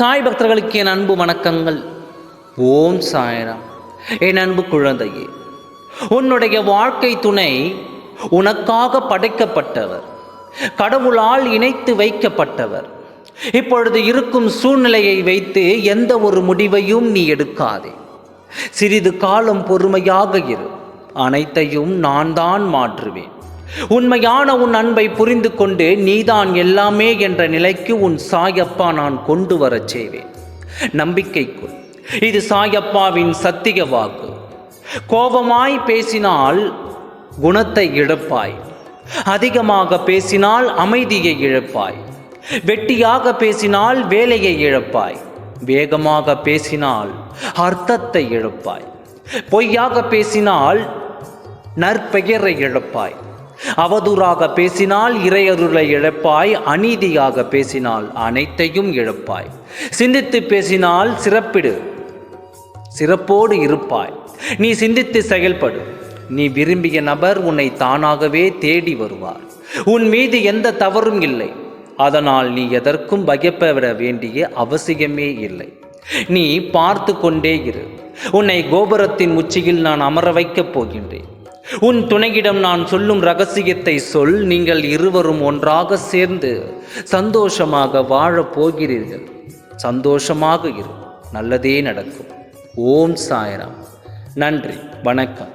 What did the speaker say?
சாய் பக்தர்களுக்கு என் அன்பு வணக்கங்கள். ஓம் சாய்ராம். என் அன்பு குழந்தையே, உன்னுடைய வாழ்க்கை துணை உனக்காக படைக்கப்பட்டவர், கடவுளால் இணைத்து வைக்கப்பட்டவர். இப்பொழுது இருக்கும் சூழ்நிலையை வைத்து எந்த ஒரு முடிவையும் நீ எடுக்காதே. சிறிது காலம் பொறுமையாக இரு. அனைத்தையும் நான் தான் மாற்றுவேன். உண்மையான உன் அன்பை புரிந்து கொண்டு நீதான் எல்லாமே என்ற நிலைக்கு உன் சாயப்பா நான் கொண்டு வரச் செய்வேன். நம்பிக்கைக்குள். இது சாயப்பாவின் சத்திய வாக்கு. கோபமாய் பேசினால் குணத்தை இழப்பாய், அதிகமாக பேசினால் அமைதியை இழப்பாய், வெட்டியாக பேசினால் வேலையை இழப்பாய், வேகமாக பேசினால் அர்த்தத்தை இழப்பாய், பொய்யாக பேசினால் நற்பெயரை இழப்பாய், அவதூறாக பேசினால் இறையருளை இழப்பாய், அநீதியாக பேசினால் அனைத்தையும் இழப்பாய், சிந்தித்து பேசினால் சிறப்போடு இருப்பாய். நீ சிந்தித்து செயல்படு. நீ விரும்பிய நபர் உன்னை தானாகவே தேடி வருவார். உன் மீது எந்த தவறும் இல்லை. அதனால் நீ எதற்கும் பயப்பட வேண்டிய அவசியமே இல்லை. நீ பார்த்து கொண்டே இரு. உன்னை கோபுரத்தின் உச்சியில் நான் அமர வைக்கப் போகின்றேன். உன் துணையிடம் நான் சொல்லும் ரகசியத்தை சொல். நீங்கள் இருவரும் ஒன்றாக சேர்ந்து சந்தோஷமாக வாழப் போகிறீர்கள். சந்தோஷமாக இரு. நல்லதே நடக்கும். ஓம் சாய்ராம். நன்றி. வணக்கம்.